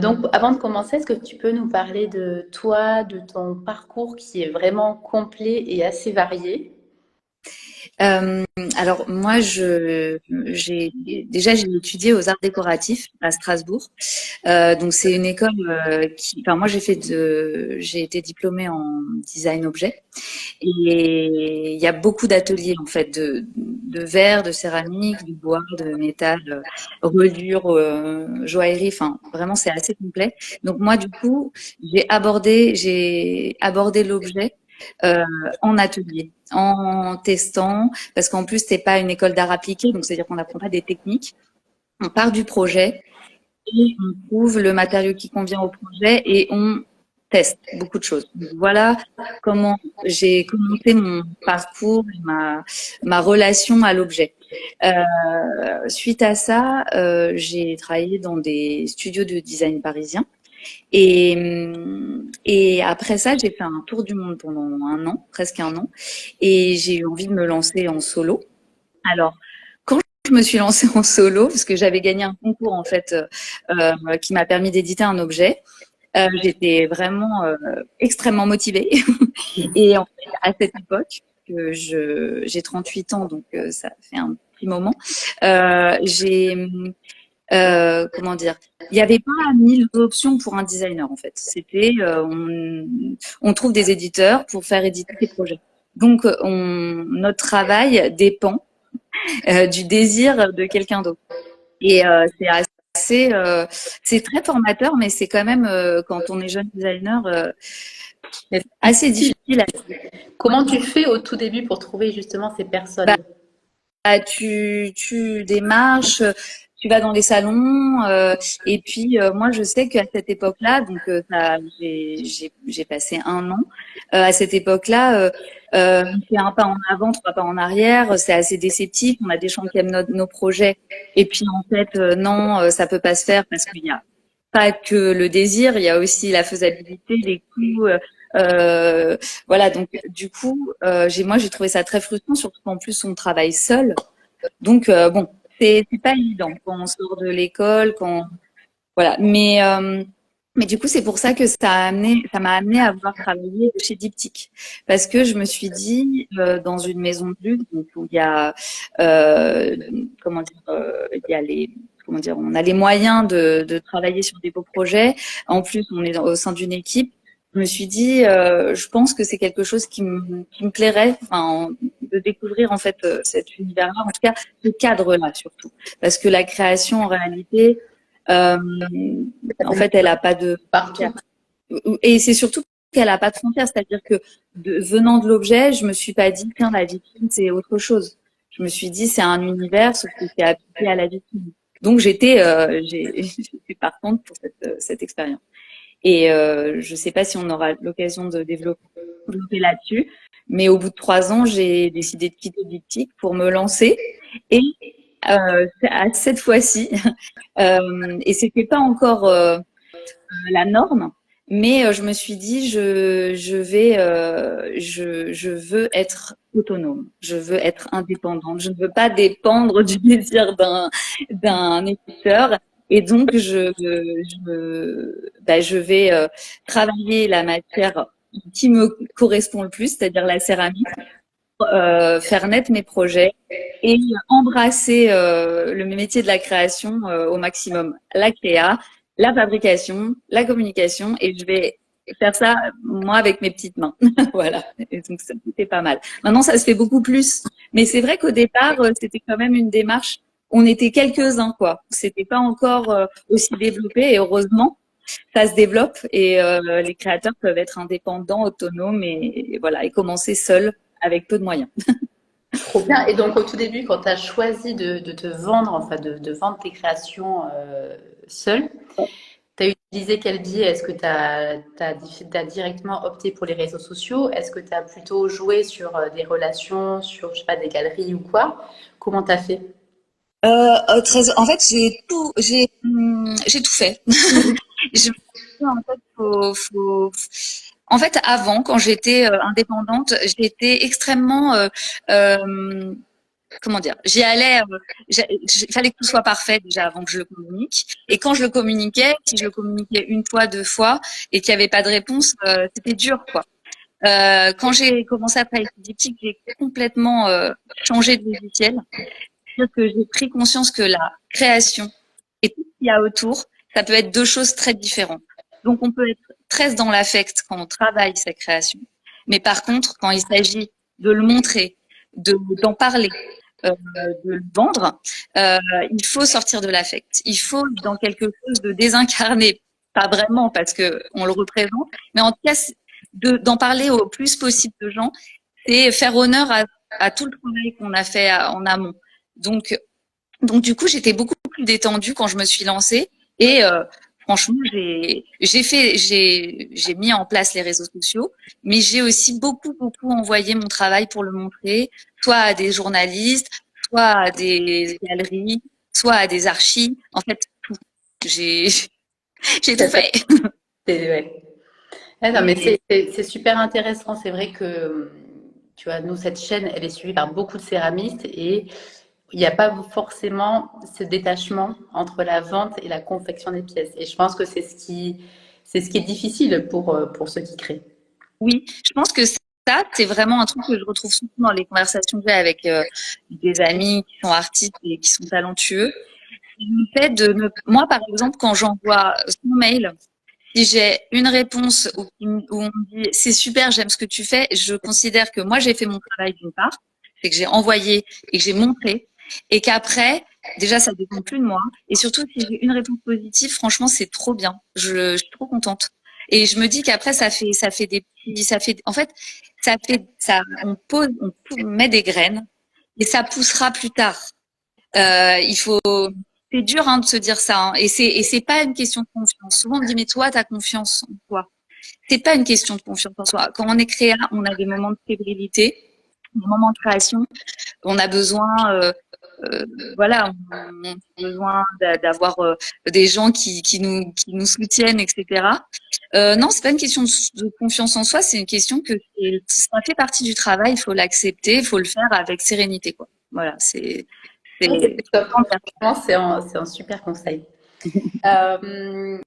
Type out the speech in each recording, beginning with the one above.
Donc, avant de commencer, est-ce que tu peux nous parler de toi, de ton parcours qui est vraiment complet et assez varié? Euh, alors moi, j'ai étudié aux arts décoratifs à Strasbourg. Donc c'est une école enfin moi j'ai été diplômée en design objet et il y a beaucoup d'ateliers en fait de verre, de céramique, de bois, de métal, reliure, joaillerie. Enfin vraiment c'est assez complet. Donc moi du coup j'ai abordé l'objet euh, en atelier, en testant, parce qu'en plus, c'est pas une école d'art appliqué, donc c'est-à-dire qu'on n'apprend pas des techniques. On part du projet et on trouve le matériau qui convient au projet et on teste beaucoup de choses. Donc, voilà comment j'ai commencé mon parcours et ma relation à l'objet. Suite à ça, j'ai travaillé dans des studios de design parisiens. Et après ça, j'ai fait un tour du monde pendant un an, presque un an, et j'ai eu envie de me lancer en solo. Alors, quand je me suis lancée en solo, parce que j'avais gagné un concours en fait qui m'a permis d'éditer un objet, j'étais vraiment extrêmement motivée. Et en fait, à cette époque, j'ai 38 ans, donc ça fait un petit moment, j'ai comment dire, il n'y avait pas 1000 options pour un designer en fait. C'était on trouve des éditeurs pour faire éditer tes projets. Donc notre travail dépend du désir de quelqu'un d'autre. Et c'est très formateur, mais c'est quand même quand on est jeune designer Mais assez difficile. comment tu fais au tout début pour trouver justement ces Bah, personnes? tu démarches, tu vas dans les salons, et puis moi je sais qu'à cette époque-là, donc j'ai passé un an. À cette époque-là, on fait un pas en avant, trois pas en arrière. C'est assez déceptif. On a des gens qui aiment nos projets, et puis en fait non, ça peut pas se faire parce qu'il y a pas que le désir, il y a aussi la faisabilité, les coûts. Euh, voilà, donc du coup, moi j'ai trouvé ça très frustrant, surtout qu'en plus on travaille seul. Donc bon, c'est pas évident quand on sort de l'école, quand voilà. Mais du coup c'est pour ça que ça m'a amené à vouloir travailler chez Diptyque parce que je me suis dit dans une maison de luxe donc où il y a euh, comment dire il y a les comment dire on a les moyens de travailler sur des beaux projets. En plus on est au sein d'une équipe. Je me suis dit, je pense que c'est quelque chose qui me plairait, enfin, de découvrir en fait cet univers-là, en tout cas ce cadre-là surtout, parce que la création en réalité, euh, en fait, elle a pas de Partout. et c'est surtout qu'elle a pas de frontières, c'est-à-dire que venant de l'objet, je me suis pas dit tiens la vitrine c'est autre chose. Je me suis dit c'est un univers sauf que c'est appliqué à la vitrine. Donc j'étais partante pour cette expérience. Et je sais pas si on aura l'occasion de développer là-dessus, mais au bout de 3 ans, j'ai décidé de quitter Diptyque pour me lancer. Et à cette fois-ci, et c'était pas encore la norme, mais je me suis dit je veux être autonome, je veux être indépendante, je ne veux pas dépendre du désir d'un éditeur. Et donc je vais travailler la matière qui me correspond le plus, c'est-à-dire la céramique, faire naître mes projets et embrasser le métier de la création au maximum. La créa, la fabrication, la communication, et je vais faire ça moi avec mes petites mains. Voilà. Et donc ça c'était pas mal. Maintenant ça se fait beaucoup plus, mais c'est vrai qu'au départ c'était quand même une démarche. On était quelques-uns quoi. C'était pas encore aussi développé et heureusement ça se développe et les créateurs peuvent être indépendants, autonomes et voilà et commencer seuls avec peu de moyens. Trop bien. Et donc, au tout début, quand tu as choisi de te vendre, enfin de vendre tes créations seule, tu as utilisé quel biais? Est-ce que tu as directement opté pour les réseaux sociaux? Est-ce que tu as plutôt joué sur des relations, sur, je sais pas, des galeries ou quoi? Comment tu as fait? En fait, j'ai tout fait. Je me suis dit, en fait, en fait, avant, quand j'étais indépendante, j'étais extrêmement comment dire, j'y allais, il fallait que tout soit parfait déjà avant que je le communique. Et quand je le communiquais, si je le communiquais une fois, deux fois, et qu'il n'y avait pas de réponse, c'était dur, quoi. Quand j'ai commencé à travailler avec Diptyque, j'ai complètement changé de logiciel. C'est-à-dire que j'ai pris conscience que la création et tout ce qu'il y a autour, ça peut être deux choses très différentes. Donc, on peut être très dans l'affect quand on travaille sa création. Mais par contre, quand il s'agit de le montrer, d'en parler, de le vendre, il faut sortir de l'affect. Il faut dans quelque chose de désincarné. Pas vraiment parce que on le représente, mais en tout cas, d'en parler au plus possible de gens, c'est faire honneur à tout le travail qu'on a fait en amont. Donc, donc du coup, j'étais beaucoup plus détendue quand je me suis lancée et franchement, j'ai mis en place les réseaux sociaux, mais j'ai aussi beaucoup envoyé mon travail pour le montrer, soit à des journalistes, soit à des galeries, soit à des archives. En fait, tout. J'ai j'ai tout fait. Ouais. Ouais, non, mais Et c'est super intéressant. C'est vrai que, tu vois, nous, cette chaîne, elle est suivie par beaucoup de céramistes et il n'y a pas forcément ce détachement entre la vente et la confection des pièces. Et je pense que c'est ce qui est difficile pour ceux qui créent. oui, je pense que ça, c'est vraiment un truc que je retrouve souvent dans les conversations que j'ai avec des amis qui sont artistes et qui sont talentueux. Le fait de ne... Moi, par exemple, quand j'envoie son mail, si j'ai une réponse où on me dit c'est super, j'aime ce que tu fais, je considère que moi j'ai fait mon travail d'une part, c'est que j'ai envoyé et que j'ai montré, et qu'après, déjà ça dépend plus de moi, et surtout si j'ai une réponse positive, franchement c'est trop bien, je suis trop contente. Et je me dis qu'après ça fait des petits, ça fait, en fait, on met des graines et ça poussera plus tard. Il faut, c'est dur hein, de se dire ça, hein. Et c'est pas une question de confiance. Souvent on me dit mais toi t'as confiance en toi. C'est pas une question de confiance en soi. Quand on est créa, on a des moments de fébrilité, des moments de création. On a besoin, euh, voilà, on a besoin d'avoir des gens qui nous soutiennent, etc. Non, c'est pas une question de confiance en soi, c'est une question que ça fait partie du travail. Il faut l'accepter, il faut le faire avec sérénité, quoi. Voilà, Ouais, c'est c'est top. Franchement, c'est un super conseil. Euh,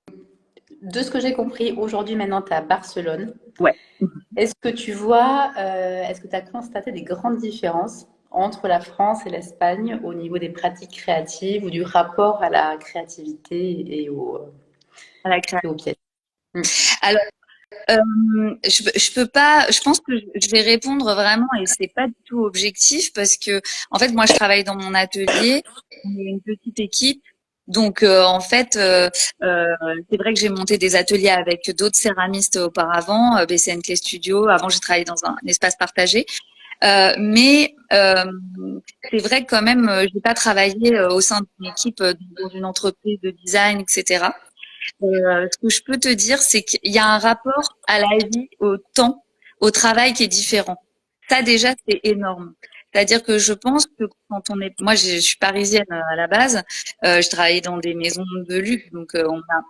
de ce que j'ai compris, aujourd'hui, maintenant, tu es à Barcelone. ouais. Est-ce que tu vois, est-ce que tu as constaté des grandes différences entre la France et l'Espagne au niveau des pratiques créatives ou du rapport à la créativité À la création. et aux pièces? Mm. Alors, je peux pas. Je pense que je vais répondre vraiment et c'est pas du tout objectif parce que en fait moi je travaille dans mon atelier. On est une petite équipe. Donc en fait, euh, c'est vrai que j'ai monté des ateliers avec d'autres céramistes auparavant, BCN Clay Studio. Avant, j'ai travaillé dans un espace partagé. Mais c'est vrai que quand même, j'ai pas travaillé au sein d'une équipe dans une entreprise de design, etc. Ce que je peux te dire, c'est qu'il y a un rapport à la vie, au temps, au travail qui est différent. Ça déjà, c'est énorme. C'est-à-dire que je pense que quand on est, moi, je suis parisienne à la base, je travaillais dans des maisons de luxe, donc on a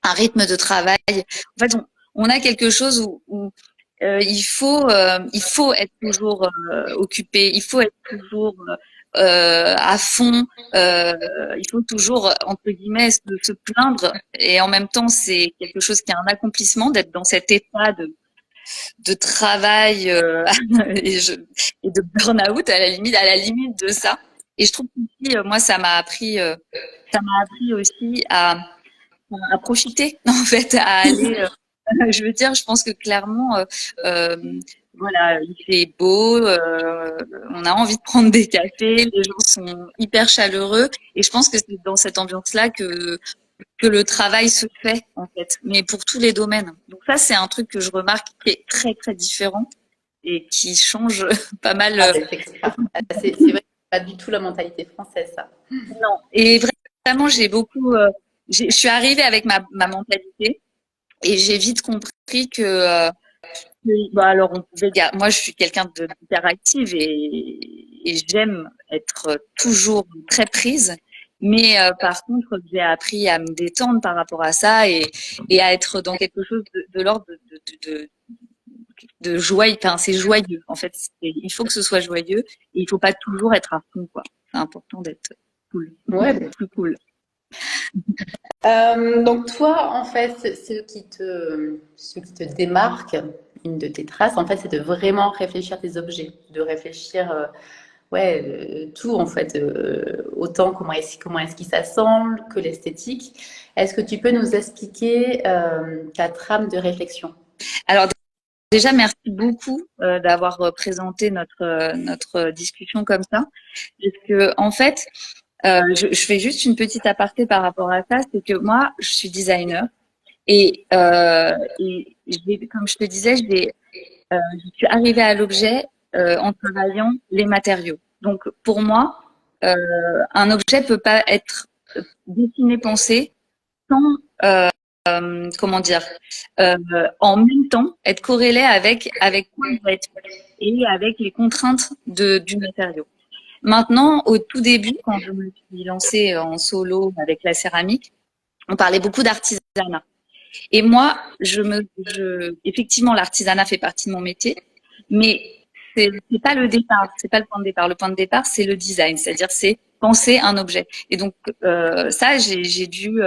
un rythme de travail. En fait, on a quelque chose où il faut être toujours occupé, il faut être toujours à fond, il faut toujours entre guillemets se plaindre et en même temps c'est quelque chose qui est un accomplissement d'être dans cet état de travail et, et de burn-out à la limite de ça. Et je trouve que moi ça m'a appris aussi à profiter en fait, à aller. Je veux dire, je pense que clairement, euh, voilà, il fait beau, on a envie de prendre des cafés, les gens sont hyper chaleureux, et je pense que c'est dans cette ambiance-là que le travail se fait en fait, mais pour tous les domaines. Donc ça, c'est un truc que je remarque qui est très différent et qui change pas mal. Ah, c'est extra. Ah, c'est vrai que c'est pas du tout la mentalité française, ça. Non. Et vraiment, je suis arrivée avec ma mentalité. Et j'ai vite compris que, bah alors on pouvait moi je suis quelqu'un de d'hyperactive et j'aime être toujours très prise. Mais par contre, j'ai appris à me détendre par rapport à ça et à être dans quelque chose de l'ordre de joie. Enfin, c'est joyeux. En fait, il faut que ce soit joyeux et il faut pas toujours être à fond, quoi. C'est important d'être cool, Ouais. plus cool. Donc toi, en fait, ce qui te démarque, une de tes traces, en fait, c'est de vraiment réfléchir tes objets, de réfléchir, tout en fait, autant comment est-ce qu'ils s'assemblent que l'esthétique. Est-ce que tu peux nous expliquer ta trame de réflexion? Alors déjà, merci beaucoup d'avoir présenté notre discussion comme ça, parce que en fait, je fais juste une petite aparté par rapport à ça, c'est que moi, je suis designer et comme je te disais, je suis arrivée à l'objet en travaillant les matériaux. Donc pour moi, un objet peut pas être dessiné, pensé sans comment dire, euh, en même temps être corrélé avec quoi il va être fait et avec les contraintes du matériau. Maintenant, au tout début, quand je me suis lancée en solo avec la céramique, on parlait beaucoup d'artisanat. Et moi, effectivement, l'artisanat fait partie de mon métier, mais c'est pas le départ, c'est pas le point de départ. Le point de départ, c'est le design, c'est-à-dire c'est penser un objet. Et donc ça, j'ai dû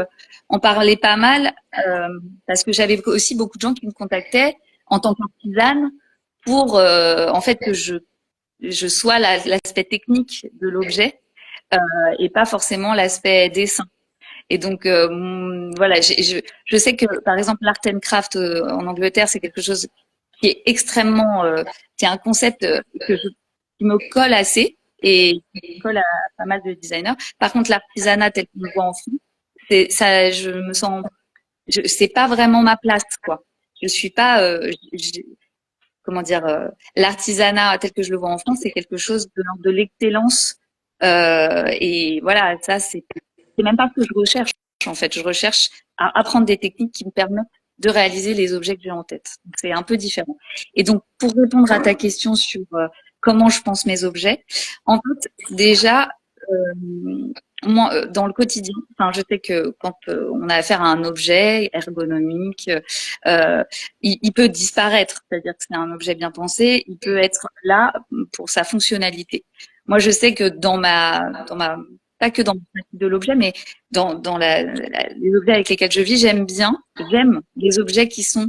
en parler pas mal parce que j'avais aussi beaucoup de gens qui me contactaient en tant qu'artisane pour en fait que je sois l'aspect technique de l'objet et pas forcément l'aspect dessin. Et donc, voilà, je sais que, par exemple, l'art and craft en Angleterre, c'est quelque chose qui est extrêmement, qui est un concept qui me colle assez et qui colle à pas mal de designers. Par contre, l'artisanat tel qu'on le voit en France, c'est ça, je me sens, c'est pas vraiment ma place, quoi. Je suis pas, comment dire, l'artisanat tel que je le vois en France, c'est quelque chose de l'ordre de l'excellence. Et voilà, ça, c'est même pas ce que je recherche. En fait, je recherche à apprendre des techniques qui me permettent de réaliser les objets que j'ai en tête. Donc, c'est un peu différent. Et donc, pour répondre à ta question sur comment je pense mes objets, en fait, déjà, moi, dans le quotidien, enfin, je sais que quand on a affaire à un objet ergonomique, il peut disparaître, c'est-à-dire que c'est un objet bien pensé, il peut être là pour sa fonctionnalité. Moi, je sais que dans ma pas que dans le principe de l'objet, mais dans les objets avec lesquels je vis, j'aime les objets qui sont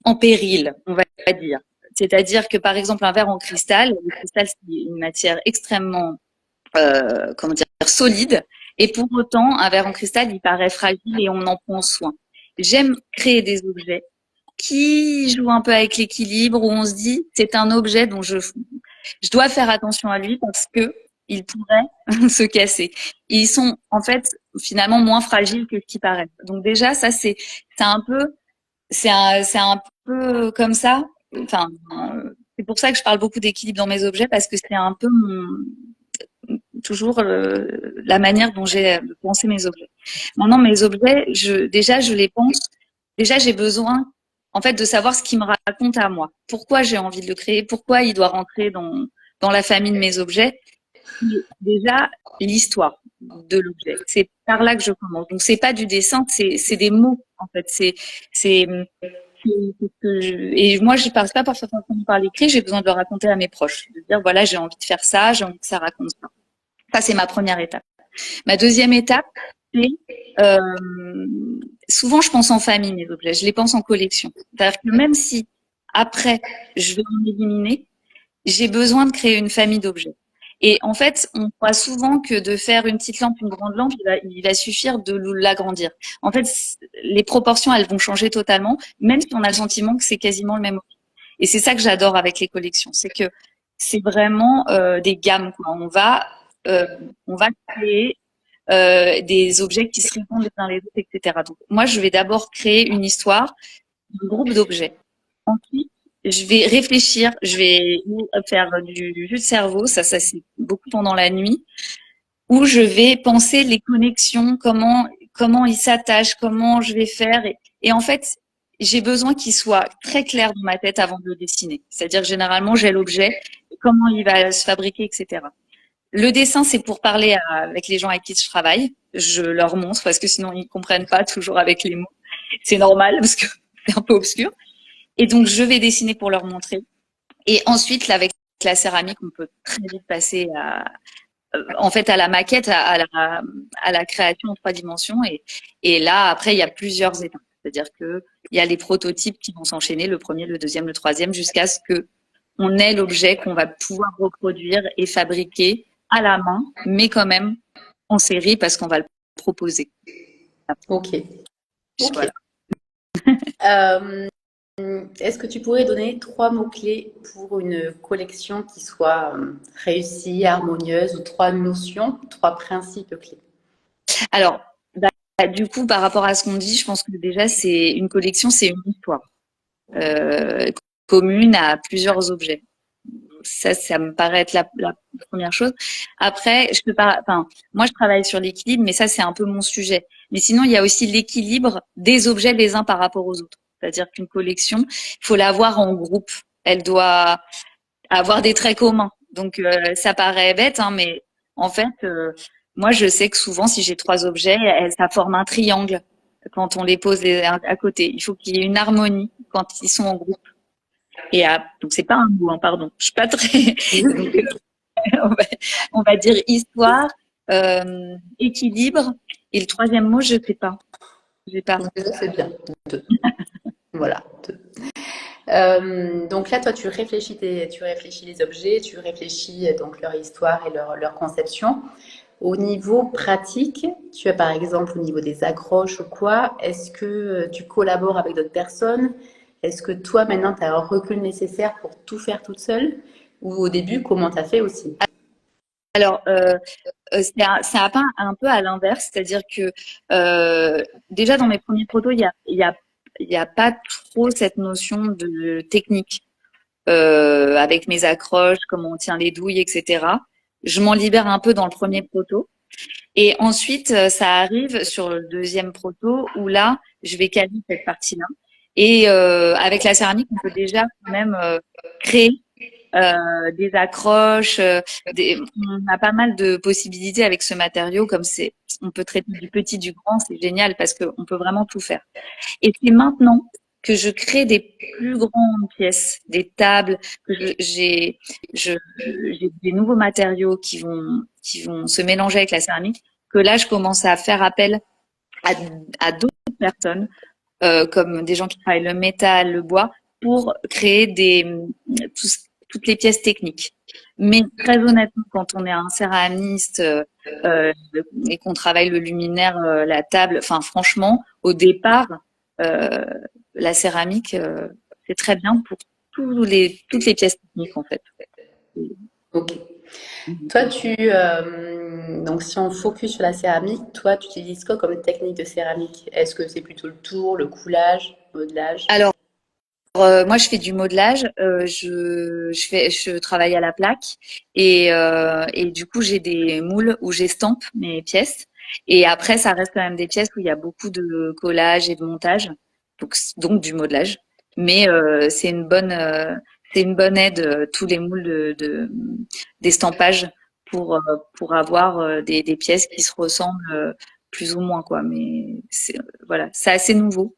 en péril, on va dire. C'est-à-dire que, par exemple, un verre en cristal, le cristal, c'est une matière extrêmement, comment dire, solide, et pour autant, un verre en cristal, il paraît fragile et on en prend soin. J'aime créer des objets qui jouent un peu avec l'équilibre, où on se dit, c'est un objet dont je dois faire attention à lui parce que il pourrait se casser. Et ils sont en fait finalement moins fragiles que ce qui paraît. Donc déjà ça c'est un peu c'est un peu comme ça. Enfin c'est pour ça que je parle beaucoup d'équilibre dans mes objets parce que c'est un peu toujours la manière dont j'ai de penser mes objets. Maintenant mes objets, je les pense. Déjà j'ai besoin en fait de savoir ce qui me raconte à moi. Pourquoi j'ai envie de le créer, pourquoi il doit rentrer dans la famille de mes objets. Déjà l'histoire de l'objet. C'est par là que je commence. Donc c'est pas du dessin, c'est des mots en fait. Et moi je parle pas forcément par l'écrit, j'ai besoin de le raconter à mes proches, de dire voilà j'ai envie de faire ça, j'ai envie que ça raconte ça. Ça c'est ma première étape. Ma deuxième étape c'est euh, souvent je pense en famille mes objets, je les pense en collection. C'est-à-dire que même si après je vais en éliminer, j'ai besoin de créer une famille d'objets. Et en fait, on croit souvent que de faire une petite lampe, une grande lampe, il va suffire de l'agrandir. En fait, les proportions, elles vont changer totalement, même si on a le sentiment que c'est quasiment le même objet. Et c'est ça que j'adore avec les collections, c'est que c'est vraiment des gammes, quoi. Euh, on va créer des objets qui se répondent les uns les autres, etc. Donc, moi, je vais d'abord créer une histoire, un groupe d'objets. Ensuite, je vais réfléchir, je vais faire du jeu de cerveau, ça c'est beaucoup pendant la nuit, où je vais penser les connexions, comment ils s'attachent, comment je vais faire. Et en fait, j'ai besoin qu'il soit très clair dans ma tête avant de le dessiner. C'est-à-dire généralement, j'ai l'objet, comment il va se fabriquer, etc. Le dessin, c'est pour parler avec les gens avec qui je travaille. Je leur montre parce que sinon ils comprennent pas toujours avec les mots. C'est normal parce que c'est un peu obscur. Et donc, je vais dessiner pour leur montrer. Et ensuite, là, avec la céramique, on peut très vite passer en fait, à la maquette, à la création en 3 dimensions. Et là, après, il y a plusieurs étapes. C'est-à-dire que il y a les prototypes qui vont s'enchaîner, le premier, le deuxième, le troisième, jusqu'à ce que on ait l'objet qu'on va pouvoir reproduire et fabriquer à la main, mais quand même en série parce qu'on va le proposer. Ok. Ok. Voilà. Euh, Est-ce que tu pourrais donner 3 mots-clés pour une collection qui soit réussie, harmonieuse, ou 3 notions, 3 principes clés? Alors, du coup, par rapport à ce qu'on dit, je pense que déjà, c'est une collection, c'est une histoire euh, commune à plusieurs objets. Ça me paraît être la première chose. Après, je peux pas, enfin, moi, je travaille sur l'équilibre, mais ça, c'est un peu mon sujet. Mais sinon, il y a aussi l'équilibre des objets les uns par rapport aux autres. C'est-à-dire qu'une collection, il faut la voir en groupe. Elle doit avoir des traits communs. Donc, ça paraît bête, hein, mais en fait, moi, je sais que souvent, si j'ai 3 objets, ça forme un triangle quand on les pose à côté. Il faut qu'il y ait une harmonie quand ils sont en groupe. Donc c'est pas un mot, hein, pardon. Je suis pas très. Donc on va, on va dire histoire, équilibre. Et le troisième mot, je sais pas. J'ai pas. Déjà, c'est bien. 2. Voilà. 2. Donc là, toi, tu réfléchis les objets, tu réfléchis donc leur histoire et leur conception. Au niveau pratique, tu as par exemple au niveau des accroches ou quoi, est-ce que tu collabores avec d'autres personnes? Est-ce que toi maintenant tu as un recul nécessaire pour tout faire toute seule? Ou au début, comment tu as fait aussi? Alors c'est un peu à l'inverse, c'est-à-dire que déjà dans mes premiers protos, il y a pas trop cette notion de technique avec mes accroches, comment on tient les douilles, etc. Je m'en libère un peu dans le premier proto. Et ensuite, ça arrive sur le deuxième proto où là, je vais caler cette partie-là. Et avec la céramique, on peut déjà quand même créer des accroches. On a pas mal de possibilités avec ce matériau. Comme on peut traiter du petit, du grand, c'est génial parce qu'on peut vraiment tout faire. Et c'est maintenant que je crée des plus grandes pièces, des tables, que j'ai des nouveaux matériaux qui vont se mélanger avec la céramique, que là, je commence à faire appel à, à d'autres personnes, comme des gens qui travaillent le métal, le bois, pour créer tout toutes les pièces techniques. Mais très honnêtement, quand on est un céramiste euh, et qu'on travaille le luminaire, la table, enfin franchement, au départ, euh, la céramique, c'est très bien pour toutes les pièces techniques en fait. Ok. Toi, donc si on focus sur la céramique, toi, tu utilises quoi comme technique de céramique? Est-ce que c'est plutôt le tour, le coulage, le modelage? Alors, moi, je fais du modelage. Je travaille à la plaque et du coup, j'ai des moules où j'estampe mes pièces. Et après, ça reste quand même des pièces où il y a beaucoup de collage et de montage, donc du modelage. Mais c'est une bonne aide tous les moules d'estampage pour avoir des pièces qui se ressemblent plus ou moins quoi. Mais voilà, c'est assez nouveau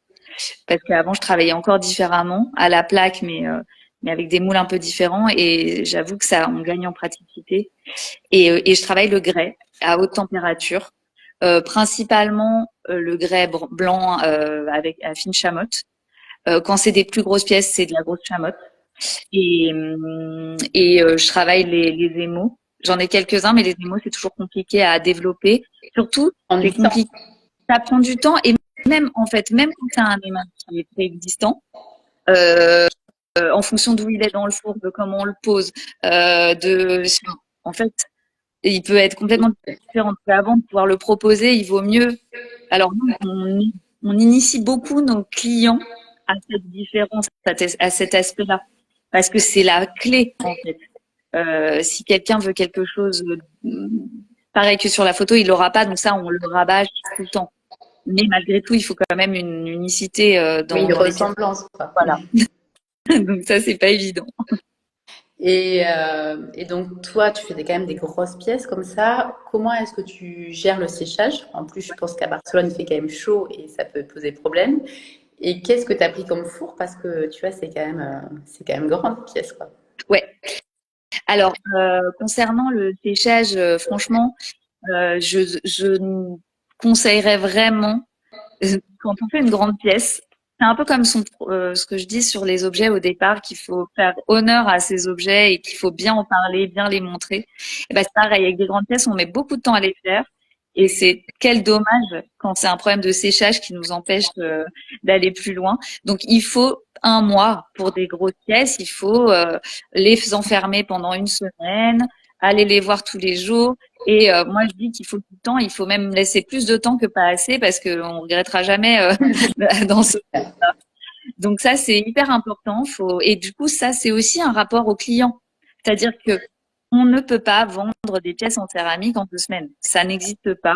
parce qu'avant je travaillais encore différemment à la plaque, mais avec des moules un peu différents et j'avoue que ça on gagne en praticité et je travaille le grès à haute température, principalement le grès blanc avec à fine chamotte. Quand c'est des plus grosses pièces, c'est de la grosse chamotte je travaille les émaux. J'en ai quelques-uns, mais les émaux c'est toujours compliqué à développer. Surtout, En c'est du temps. compliqué, ça prend du temps et même en fait, même quand c'est un aimant qui est préexistant, euh, en fonction d'où il est dans le four, de comment on le pose, de, en fait, il peut être complètement différent. Donc, avant de pouvoir le proposer, il vaut mieux. Alors nous, on initie beaucoup nos clients à cette différence, à cet aspect-là, parce que c'est la clé en fait. Si quelqu'un veut quelque chose pareil que sur la photo, il l'aura pas, donc ça on le rabâche tout le temps. Mais malgré tout, il faut quand même une unicité Oui, une dans les pièces. ressemblance, quoi. Voilà. Donc ça, c'est pas évident. Et donc, toi, tu fais quand même des grosses pièces comme ça. Comment est-ce que tu gères le séchage? En plus, je pense qu'à Barcelone, il fait quand même chaud et ça peut poser problème. Et qu'est-ce que tu as pris comme four? Parce que tu vois, c'est quand même grand, cette pièce, quoi. Ouais. Alors, concernant le séchage, franchement, je conseillerais vraiment quand on fait une grande pièce, c'est un peu comme ce que je dis sur les objets au départ, qu'il faut faire honneur à ces objets et qu'il faut bien en parler, bien les montrer. Et ben c'est pareil, avec des grandes pièces, on met beaucoup de temps à les faire. Et c'est quel dommage quand c'est un problème de séchage qui nous empêche d'aller plus loin. Donc il faut un mois pour des grosses pièces, il faut les enfermer pendant une semaine, aller les voir tous les jours. Et moi, je dis qu'il faut du temps, il faut même laisser plus de temps que pas assez parce qu'on regrettera jamais dans ce. Donc ça, c'est hyper important. Et du coup, ça, c'est aussi un rapport au client. C'est-à-dire que on ne peut pas vendre des pièces en céramique en 2 semaines. Ça n'existe pas.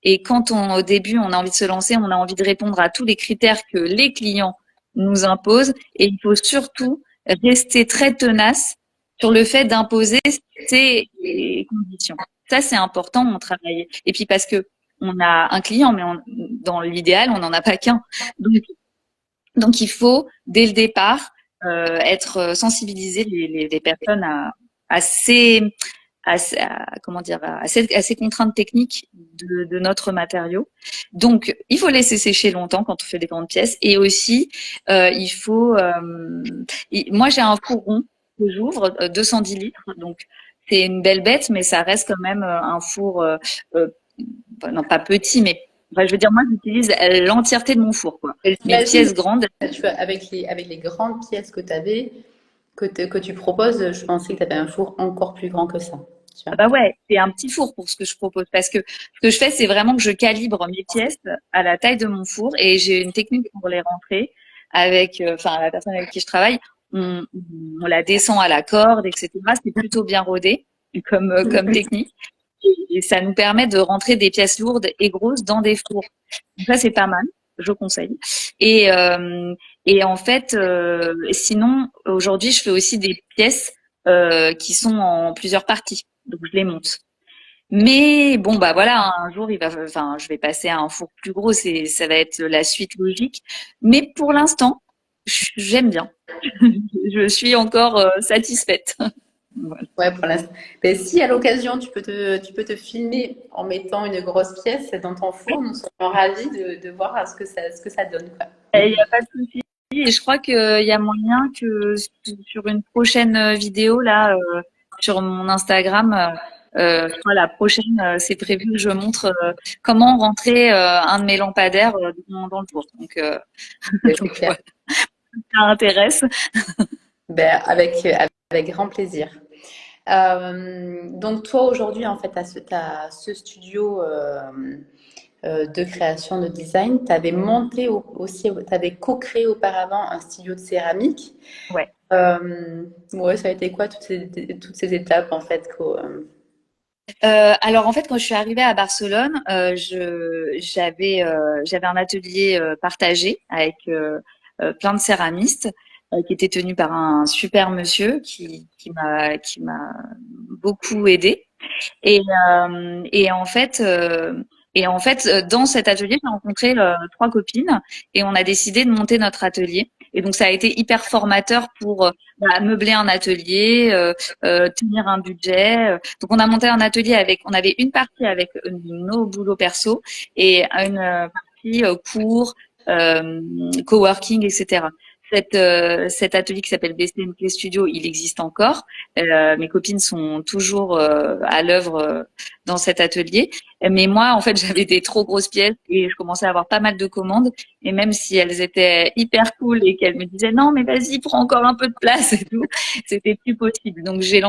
Et quand au début, on a envie de se lancer, on a envie de répondre à tous les critères que les clients nous imposent. Et il faut surtout rester très tenace sur le fait d'imposer ces conditions. Ça, c'est important, on travaille. Et puis parce que on a un client, mais dans l'idéal, on n'en a pas qu'un. Donc, il faut, dès le départ, être sensibiliser les personnes à ces, comment dire, à ces contraintes techniques de notre matériau. Donc, il faut laisser sécher longtemps quand on fait des grandes pièces. Et aussi, il faut. Moi, j'ai un four rond que j'ouvre, 210 litres. Donc, c'est une belle bête, mais ça reste quand même un four, non pas petit, mais enfin, je veux dire, moi, j'utilise l'entièreté de mon four, quoi. Les J'imagine, pièces grandes. tu vois, avec les grandes pièces que tu avais, que tu proposes, je pensais que tu avais un four encore plus grand que ça. Tu Ah vois. bah ouais, c'est un petit four pour ce que je propose. Parce que ce que je fais, c'est vraiment que je calibre mes pièces à la taille de mon four et j'ai une technique pour les rentrer avec, enfin, la personne avec qui je travaille, on, on la descend à la corde, etc. C'est plutôt bien rodé comme technique. Et ça nous permet de rentrer des pièces lourdes et grosses dans des fours. Donc ça, c'est pas mal, je conseille. Et, euh, et en fait, sinon, aujourd'hui, je fais aussi des pièces qui sont en plusieurs parties. Donc, je les monte. Mais bon, bah voilà, un jour, enfin, je vais passer à un four plus gros, ça va être la suite logique. Mais pour l'instant, j'aime bien. Je suis encore satisfaite. Voilà. Ouais, pour l'instant. Mais si à l'occasion, tu peux te filmer en mettant une grosse pièce dans ton four, nous serions ravis de voir ce que ça donne, quoi. Il n'y a pas de souci. Et je crois qu'il y a moyen que sur une prochaine vidéo, là, sur mon Instagram, je crois la prochaine, c'est prévu que je montre comment rentrer un de mes lampadaires dans le four. Donc, C'est donc clair. voilà, ça intéresse. Ben, avec grand plaisir. Donc toi aujourd'hui en fait t'as ce studio de création de design. Tu avais monté aussi, tu avais co-créé auparavant un studio de céramique. Ouais. Ouais, ça a été quoi toutes ces étapes en fait Alors en fait, quand je suis arrivée à Barcelone, j'avais un atelier partagé avec plein de céramistes qui était tenu par un super monsieur qui m'a beaucoup aidée. Et, euh, et en fait, euh, dans cet atelier, j'ai rencontré 3 copines et on a décidé de monter notre atelier. Et donc, ça a été hyper formateur pour meubler un atelier, tenir un budget. Donc, on a monté un atelier on avait une partie avec nos boulots perso et une partie cours, euh, coworking, etc. Cet atelier qui s'appelle BCMP Studio, il existe encore. Mes copines sont toujours à l'œuvre dans cet atelier. Mais moi, en fait, j'avais des trop grosses pièces et je commençais à avoir pas mal de commandes. Et même si elles étaient hyper cool et qu'elles me disaient non, mais vas-y, prends encore un peu de place et tout, c'était plus possible. Donc j'ai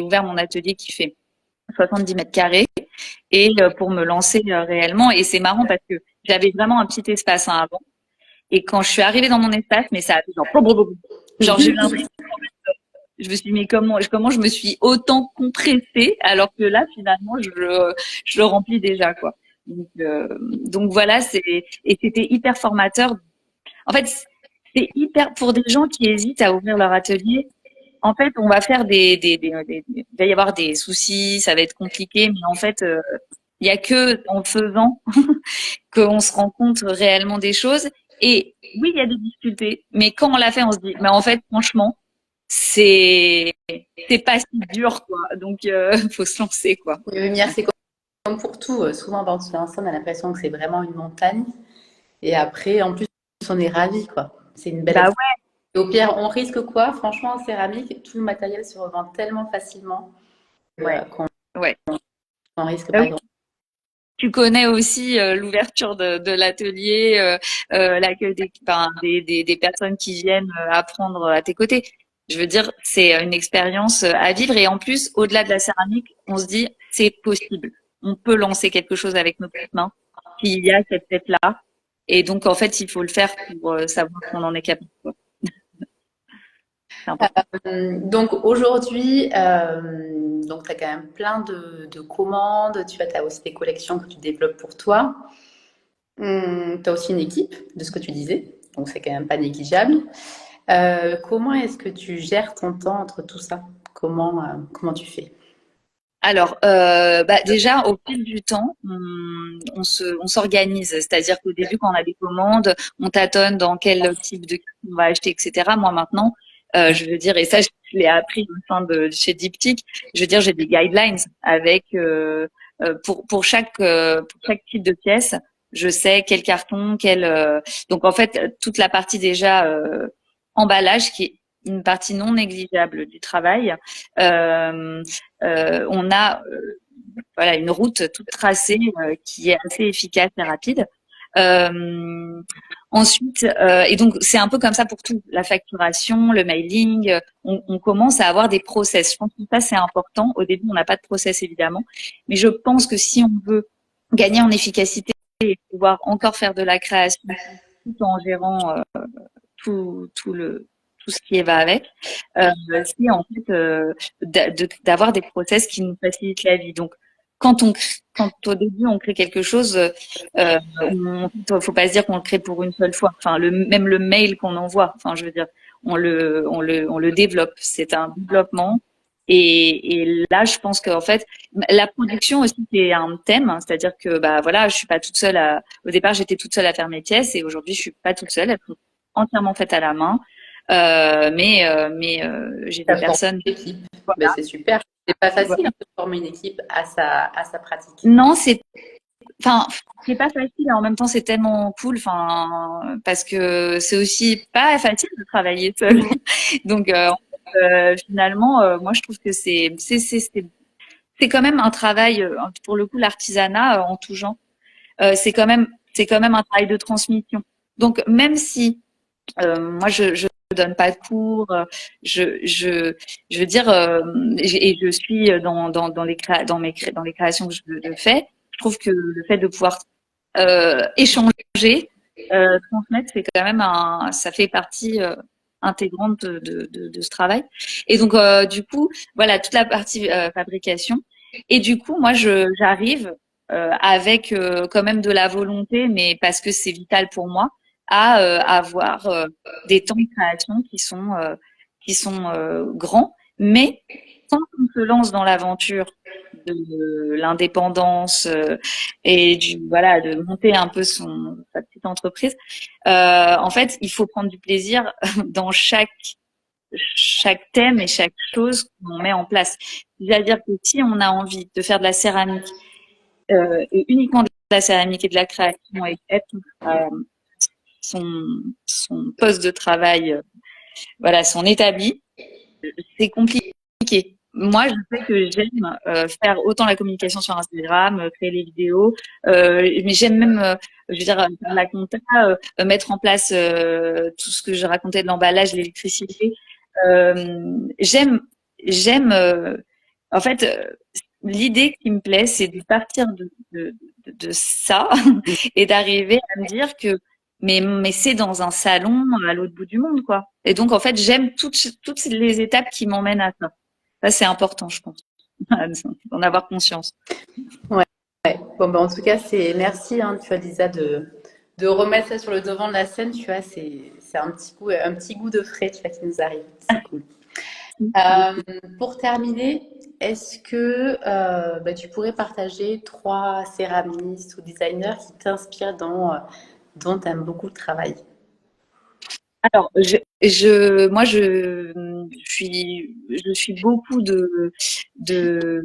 ouvert mon atelier qui fait 70 mètres carrés et pour me lancer réellement. Et c'est marrant parce que j'avais vraiment un petit espace avant. Et quand je suis arrivée dans mon espace, mais ça a fait genre, boum, boum, boum. Genre j'ai eu l'impression, je me suis dit, mais comment je me suis autant compressée alors que là, finalement, je le remplis déjà, quoi. Donc voilà, et c'était hyper formateur. En fait, c'est hyper, pour des gens qui hésitent à ouvrir leur atelier, en fait, on va faire il va y avoir des soucis, ça va être compliqué, mais en fait, il y a que en faisant qu'on se rend compte réellement des choses. Et oui, il y a des difficultés, mais quand on l'a fait, on se dit, mais en fait, franchement, c'est c'est pas si dur, quoi. Donc, faut se lancer, quoi. Oui, lumière, c'est comme pour tout. Souvent, quand on se lance, on a l'impression que c'est vraiment une montagne. Et après, en plus, on est ravi, quoi. C'est une belle Bah expérience. ouais, Et au pire, on risque quoi? Franchement, en céramique, tout le matériel se revend tellement facilement ouais, qu'on ouais. ne risque Bah pas oui, grand. tu connais aussi l'ouverture de l'atelier, l'accueil des personnes qui viennent apprendre à tes côtés. Je veux dire, c'est une expérience à vivre et en plus, au-delà de la céramique, on se dit, c'est possible. On peut lancer quelque chose avec nos petites mains. Puis il y a cette tête-là. Et donc, en fait, il faut le faire pour savoir qu'on en est capable, quoi. C'est important. Donc aujourd'hui, donc tu as quand même plein de commandes. Tu as aussi des collections que tu développes pour toi. Tu as aussi une équipe, de ce que tu disais. Donc c'est quand même pas négligeable. Comment est-ce que tu gères ton temps entre tout ça? Comment tu fais? Alors, bah déjà, au fil du temps, on s'organise. C'est-à-dire qu'au début, quand on a des commandes, on tâtonne dans quel type de kit on va acheter, etc. Moi, maintenant, je veux dire, et ça, je l'ai appris au sein de chez Diptyque, je veux dire, j'ai des guidelines avec pour chaque type de pièce, je sais quel carton, donc en fait, toute la partie déjà emballage, qui est une partie non négligeable du travail. Euh, on a voilà une route toute tracée qui est assez efficace et rapide. Euh, ensuite, et donc c'est un peu comme ça pour tout, la facturation, le mailing, on commence à avoir des process. Je pense que ça c'est important. Au début, on n'a pas de process évidemment, mais je pense que si on veut gagner en efficacité et pouvoir encore faire de la création tout en gérant tout ce qui va avec, c'est en fait d'avoir des process qui nous facilitent la vie. Donc, quand au début on crée quelque chose, faut pas se dire qu'on le crée pour une seule fois. Enfin, même le mail qu'on envoie, enfin, je veux dire, on le développe. C'est un développement. Et là, je pense qu'en fait, la production aussi c'est un thème, hein. C'est-à-dire que bah voilà, je suis pas toute seule au départ, j'étais toute seule à faire mes pièces et aujourd'hui, je suis pas toute seule. Elles sont entièrement faites à la main. J'ai Tu des as formé personnes. une équipe. Ben, Voilà. c'est super. C'est pas facile Voilà. hein, de former une équipe à sa pratique. Non, enfin, c'est pas facile et en même temps c'est tellement cool, enfin, parce que c'est aussi pas facile de travailler seul. Donc, finalement, moi je trouve que c'est quand même un travail, pour le coup, l'artisanat en tout genre, c'est quand même un travail de transmission. Donc, même si moi, je donne pas de cours. Je veux dire, et je suis dans les créations que je fais. Je trouve que le fait de pouvoir échanger, transmettre, c'est quand même ça fait partie intégrante de ce travail. Et donc, du coup, voilà, toute la partie fabrication. Et du coup, moi, j'arrive avec quand même de la volonté, mais parce que c'est vital pour moi, à avoir des temps de création qui sont grands, mais quand on se lance dans l'aventure de l'indépendance et voilà de monter un peu sa petite entreprise, en fait, il faut prendre du plaisir dans chaque thème et chaque chose qu'on met en place. C'est-à-dire que si on a envie de faire de la céramique et uniquement de la céramique et de la création et être euh, son poste de travail, voilà, son établi, c'est compliqué. Moi, je sais que j'aime faire autant la communication sur Instagram, créer les vidéos, mais j'aime même, je veux dire, faire la compta, mettre en place tout ce que je racontais de l'emballage, l'électricité. J'aime, j'aime. En fait, l'idée qui me plaît, c'est de partir de ça et d'arriver à me dire que mais c'est dans un salon à l'autre bout du monde, quoi. Et donc, en fait, j'aime toutes les étapes qui m'emmènent à ça. Ça, c'est important, je pense, d'en avoir conscience. Ouais. Ouais. Bon, ben, en tout cas, merci, hein, tu vois, Lisa, de remettre ça sur le devant de la scène. Tu vois, c'est un petit goût de frais, tu vois, qui nous arrive. C'est cool. Euh, pour terminer, est-ce que bah, tu pourrais partager trois céramistes ou designers qui t'inspirent dont tu aimes beaucoup le travail? Alors, moi, je suis beaucoup de, de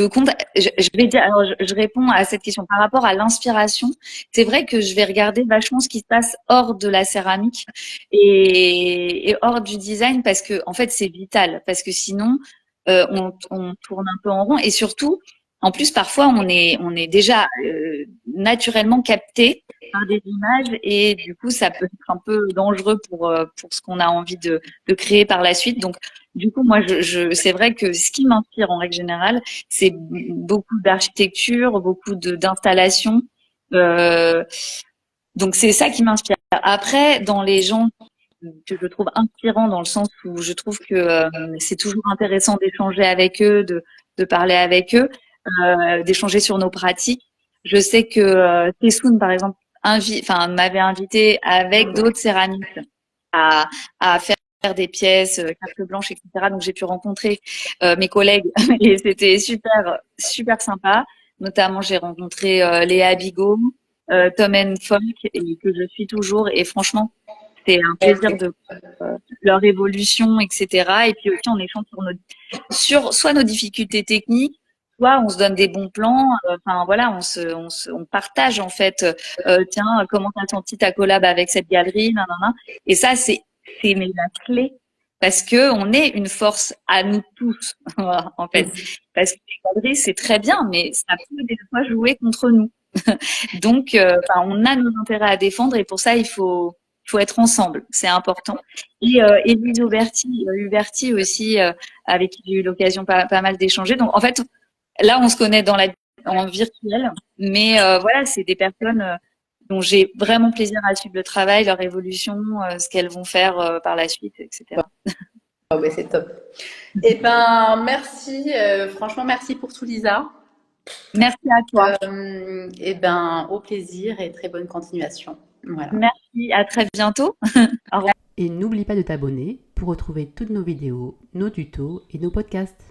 comptes. Je vais dire, alors, je réponds à cette question par rapport à l'inspiration. C'est vrai que je vais regarder vachement ce qui se passe hors de la céramique et hors du design parce que, en fait, c'est vital. Parce que sinon, on tourne un peu en rond et surtout, en plus, parfois, on est déjà naturellement capté par des images et du coup, ça peut être un peu dangereux pour ce qu'on a envie de créer par la suite. Donc, du coup, moi, c'est vrai que ce qui m'inspire en règle générale, c'est beaucoup d'architecture, beaucoup d'installations. Euh, donc, c'est ça qui m'inspire. Après, dans les gens que je trouve inspirants, dans le sens où je trouve que c'est toujours intéressant d'échanger avec eux, de parler avec eux, d'échanger sur nos pratiques. Je sais que Tessoun, par exemple, m'avait invité avec d'autres céramistes à, à faire des pièces, carte blanche, etc. Donc j'ai pu rencontrer mes collègues et c'était super sympa. Notamment, j'ai rencontré Léa Bigot, Tom and Folk, et que je suis toujours. Et franchement, c'est un plaisir de leur évolution, etc. Et puis aussi, on échange sur soit nos difficultés techniques, soit on se donne des bons plans. Enfin voilà, on partage en fait. Tiens, comment t'as senti ta collab avec cette galerie, nanana. Et ça, c'est mais la clé parce que on est une force à nous tous en fait. Parce que les galeries c'est très bien, mais ça peut des fois jouer contre nous. Donc, on a nos intérêts à défendre et pour ça, il faut être ensemble. C'est important. Et Élise Huberti aussi, avec qui j'ai eu l'occasion pas mal d'échanger. Donc, en fait, là, on se connaît en virtuel, mais voilà, c'est des personnes dont j'ai vraiment plaisir à suivre le travail, leur évolution, ce qu'elles vont faire par la suite, etc. Oh, ben, c'est top. Eh ben, merci. Franchement, merci pour tout, Lisa. Merci à toi. Eh ben, au plaisir et très bonne continuation. Voilà. Merci, à très bientôt. Au revoir. Et n'oublie pas de t'abonner pour retrouver toutes nos vidéos, nos tutos et nos podcasts.